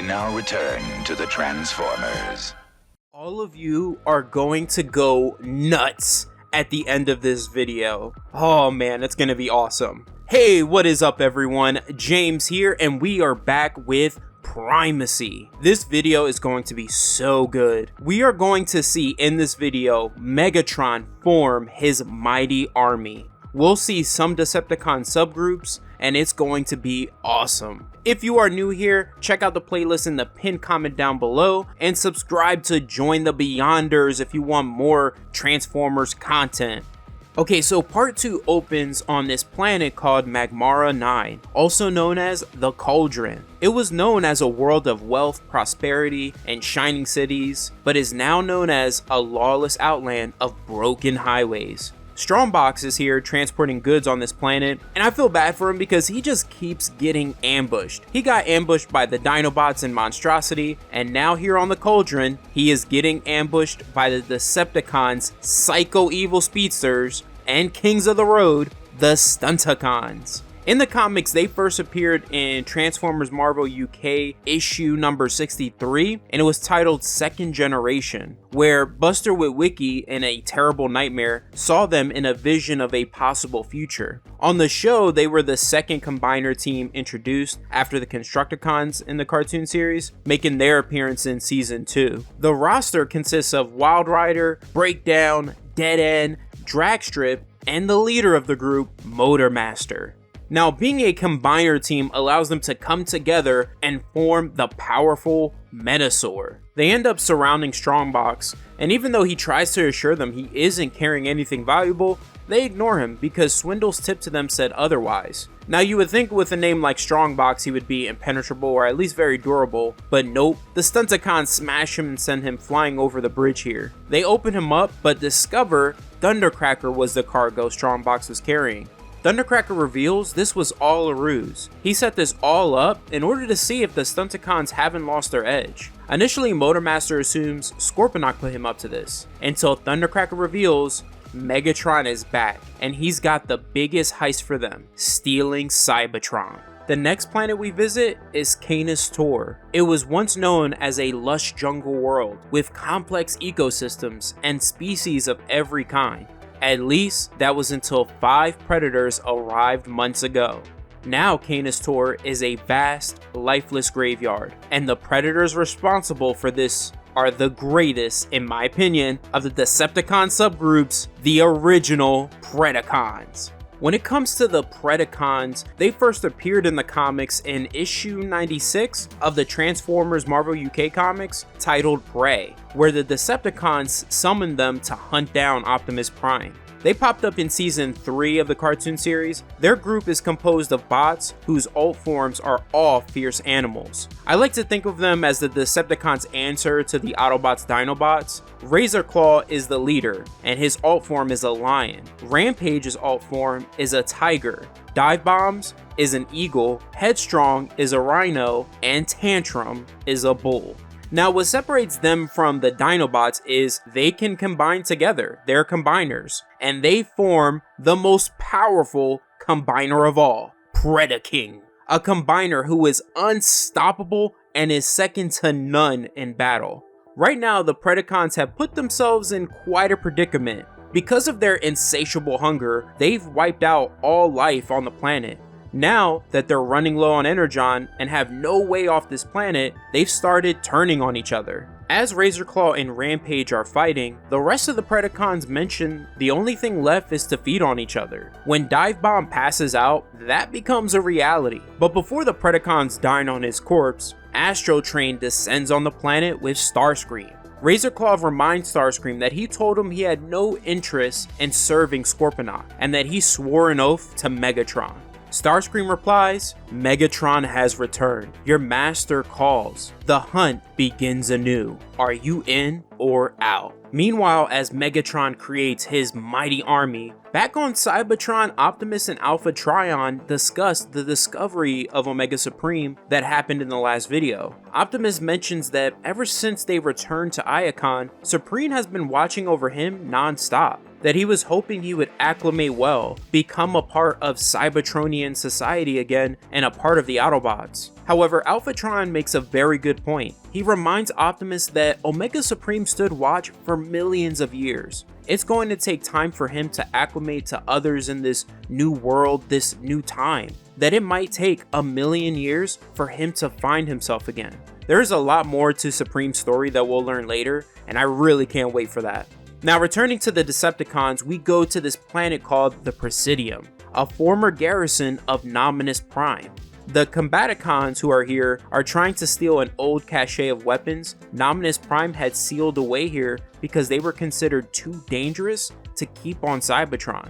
We now return to the Transformers. All of you are going to go nuts at the end of this video. Oh man, it's gonna be awesome. Hey, what is up everyone? James here, and we are back with Primacy. This video is going to be so good. We are going to see in this video Megatron form his mighty army. We'll see some Decepticon subgroups, and it's going to be awesome. If you are new here, check out the playlist in the pinned comment down below, and subscribe to Join the Beyonders if you want more Transformers content. Okay, so part 2 opens on this planet called Magmara 9, also known as the Cauldron. It was known as a world of wealth, prosperity, and shining cities, but is now known as a lawless outland of broken highways. Strongbox is here transporting goods on this planet, and I feel bad for him because he just keeps getting ambushed. He got ambushed by the Dinobots and Monstrosity, and now here on the Cauldron, he is getting ambushed by the Decepticons, psycho evil speedsters, and kings of the road, the Stunticons. In the comics, they first appeared in Transformers Marvel UK issue number 63, and it was titled Second Generation, where Buster Witwicky, in a terrible nightmare, saw them in a vision of a possible future. On the show, they were the second combiner team introduced after the Constructicons in the cartoon series, making their appearance in season 2. The roster consists of Wild Rider, Breakdown, Dead End, Dragstrip, and the leader of the group, Motormaster. Now, being a combiner team allows them to come together and form the powerful Metasaur. They end up surrounding Strongbox, and even though he tries to assure them he isn't carrying anything valuable, they ignore him because Swindle's tip to them said otherwise. Now, you would think with a name like Strongbox he would be impenetrable or at least very durable, but nope, the Stunticons smash him and send him flying over the bridge here. They open him up, but discover Thundercracker was the cargo Strongbox was carrying. Thundercracker reveals this was all a ruse. He set this all up in order to see if the Stunticons haven't lost their edge. Initially, Motormaster assumes Scorponok put him up to this, until Thundercracker reveals Megatron is back, and he's got the biggest heist for them, stealing Cybertron. The next planet we visit is Canis Tor. It was once known as a lush jungle world with complex ecosystems and species of every kind. At least, that was until 5 predators arrived months ago. Now Canis Tor is a vast, lifeless graveyard, and the predators responsible for this are the greatest, in my opinion, of the Decepticon subgroups, the original Predacons. When it comes to the Predacons, they first appeared in the comics in issue 96 of the Transformers Marvel UK comics titled Prey, where the Decepticons summoned them to hunt down Optimus Prime. They popped up in season 3 of the cartoon series. Their group is composed of bots whose alt forms are all fierce animals. I like to think of them as the Decepticons' answer to the Autobots Dinobots. Razorclaw is the leader, and his alt form is a lion. Rampage's alt form is a tiger. Dive Bombs is an eagle, Headstrong is a rhino, and Tantrum is a bull. Now, what separates them from the Dinobots is they can combine together. They're combiners, and they form the most powerful combiner of all, Predacon, a combiner who is unstoppable and is second to none in battle. Right now, the Predacons have put themselves in quite a predicament. Because of their insatiable hunger, they've wiped out all life on the planet. Now that they're running low on energon and have no way off this planet, they've started turning on each other. As Razorclaw and Rampage are fighting, the rest of the Predacons mention the only thing left is to feed on each other. When Dive Bomb passes out, that becomes a reality. But before the Predacons dine on his corpse, Astro Train descends on the planet with Starscream. Razorclaw reminds Starscream that he told him he had no interest in serving Scorponok, and that he swore an oath to Megatron. Starscream replies, Megatron has returned. Your master calls. The hunt begins anew. Are you in or out? Meanwhile, as Megatron creates his mighty army, back on Cybertron, Optimus and Alpha Trion discuss the discovery of Omega Supreme that happened in the last video. Optimus mentions that ever since they returned to Iacon, Supreme has been watching over him non-stop. that he was hoping he would acclimate well, become a part of Cybertronian society again, and a part of the Autobots. However, Alphatron makes a very good point. He reminds Optimus that Omega Supreme stood watch for millions of years. It's going to take time for him to acclimate to others in this new world, this new time, that it might take 1,000,000 years for him to find himself again. There's a lot more to Supreme's story that we'll learn later, and I really can't wait for that. Now, returning to the Decepticons, we go to this planet called the Presidium, a former garrison of Optimus Prime. The Combaticons who are here are trying to steal an old cache of weapons Optimus Prime had sealed away here because they were considered too dangerous to keep on Cybertron.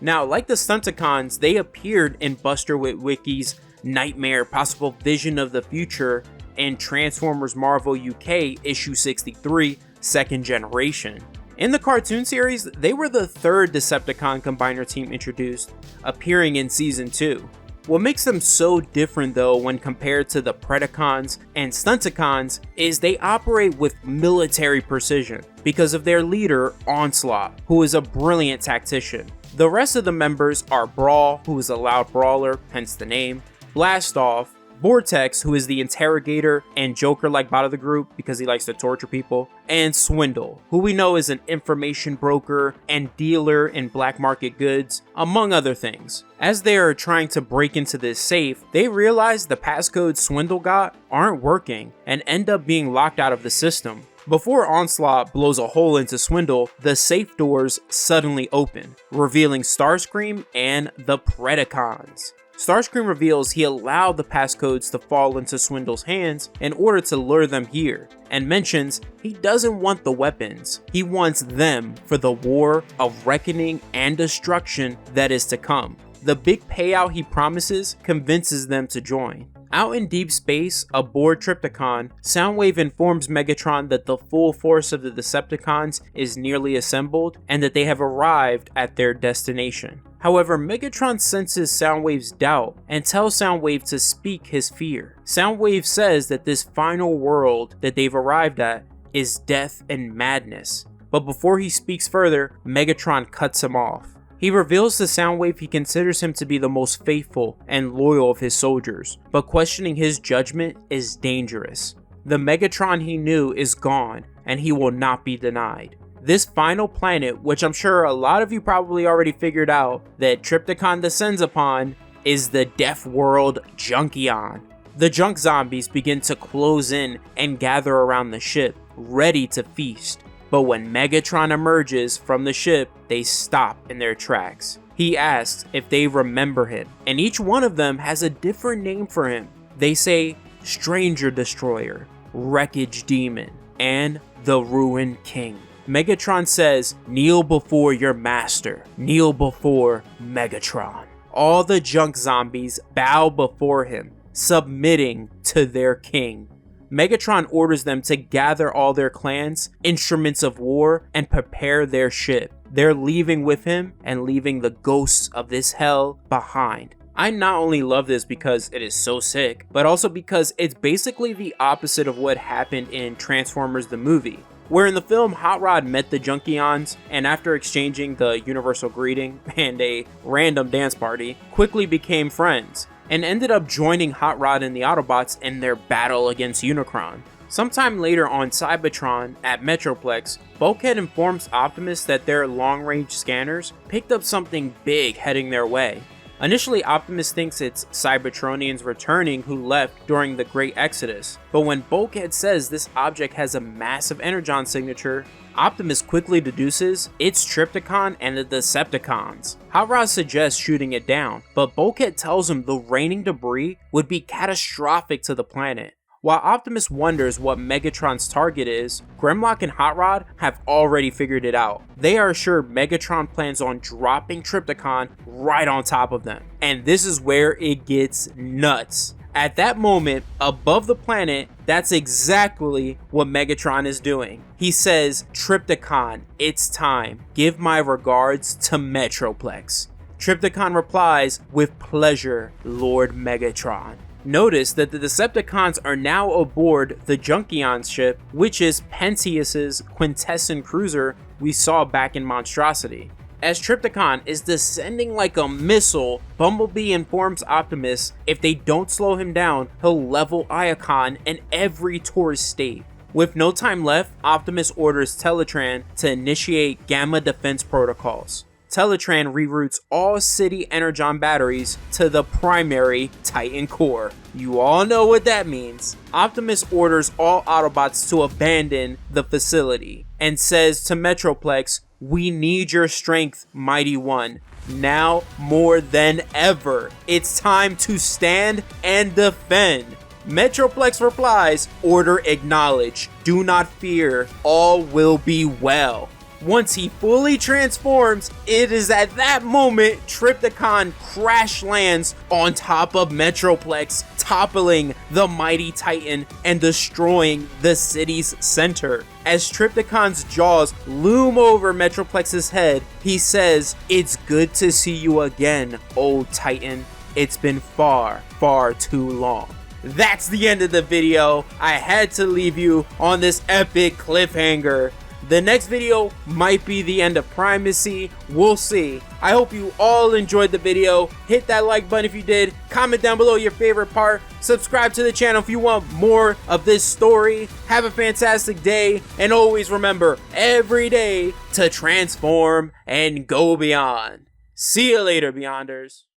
Now, like the Stunticons, they appeared in Buster Witwicky's Nightmare Possible Vision of the Future in Transformers Marvel UK issue 63, Second Generation. In the cartoon series, they were the third Decepticon combiner team introduced, appearing in season 2. What makes them so different though when compared to the Predacons and Stunticons is they operate with military precision because of their leader, Onslaught, who is a brilliant tactician. The rest of the members are Brawl, who is a loud brawler, hence the name, Blastoff, Vortex, who is the interrogator and Joker-like bot of the group because he likes to torture people, and Swindle, who we know is an information broker and dealer in black market goods, among other things. As they are trying to break into this safe, they realize the passcodes Swindle got aren't working and end up being locked out of the system. Before Onslaught blows a hole into Swindle, the safe doors suddenly open, revealing Starscream and the Predacons. Starscream reveals he allowed the passcodes to fall into Swindle's hands in order to lure them here, and mentions he doesn't want the weapons, he wants them for the war of reckoning and destruction that is to come. The big payout he promises convinces them to join. Out in deep space, aboard Trypticon, Soundwave informs Megatron that the full force of the Decepticons is nearly assembled and that they have arrived at their destination. However, Megatron senses Soundwave's doubt and tells Soundwave to speak his fear. Soundwave says that this final world that they've arrived at is death and madness. But before he speaks further, Megatron cuts him off. He reveals to Soundwave he considers him to be the most faithful and loyal of his soldiers, but questioning his judgment is dangerous. The Megatron he knew is gone, and he will not be denied. This final planet, which I'm sure a lot of you probably already figured out that Trypticon descends upon, is the deaf world Junkion. The junk zombies begin to close in and gather around the ship, ready to feast. But when Megatron emerges from the ship, they stop in their tracks. He asks if they remember him, and each one of them has a different name for him. They say Stranger Destroyer, Wreckage Demon, and the Ruined King. Megatron says, "Kneel before your master, kneel before Megatron." All the junk zombies bow before him, submitting to their king. Megatron orders them to gather all their clans, instruments of war, and prepare their ship. They're leaving with him and leaving the ghosts of this hell behind. I not only love this because it is so sick, but also because it's basically the opposite of what happened in Transformers the movie, where in the film Hot Rod met the Junkions and after exchanging the universal greeting and a random dance party, quickly became friends and ended up joining Hot Rod and the Autobots in their battle against Unicron. Sometime later on Cybertron at Metroplex, Bulkhead informs Optimus that their long-range scanners picked up something big heading their way. Initially, Optimus thinks it's Cybertronians returning who left during the Great Exodus, but when Bulkhead says this object has a massive energon signature, Optimus quickly deduces it's Trypticon and the Decepticons. Hot Rod suggests shooting it down, but Bulkhead tells him the raining debris would be catastrophic to the planet. While Optimus wonders what Megatron's target is, Grimlock and Hot Rod have already figured it out. They are assured Megatron plans on dropping Trypticon right on top of them. And this is where it gets nuts. At that moment, above the planet, that's exactly what Megatron is doing. He says, "Trypticon, it's time. Give my regards to Metroplex." Trypticon replies, "With pleasure, Lord Megatron." Notice that the Decepticons are now aboard the Junkions ship, which is Pentius's quintessent cruiser we saw back in Monstrosity. As Trypticon is descending like a missile, Bumblebee informs Optimus if they don't slow him down, he'll level Iacon and every Taurus state. With no time left, Optimus orders Teletran to initiate Gamma defense protocols. Teletran reroutes all City Energon batteries to the primary Titan core. You all know what that means. Optimus orders all Autobots to abandon the facility and says to Metroplex, "We need your strength, Mighty One. Now more than ever, it's time to stand and defend." Metroplex replies, "Order acknowledged. Do not fear. All will be well." Once he fully transforms, it is at that moment Trypticon crash lands on top of Metroplex, toppling the mighty Titan and destroying the city's center. As Trypticon's jaws loom over Metroplex's head, he says, "It's good to see you again, old Titan. It's been far, far too long." That's the end of the video. I had to leave you on this epic cliffhanger. The next video might be the end of Primacy. We'll see. I hope you all enjoyed the video. Hit that like button if you did. Comment down below your favorite part. Subscribe to the channel if you want more of this story. Have a fantastic day. And always remember, every day to transform and go beyond. See you later, Beyonders.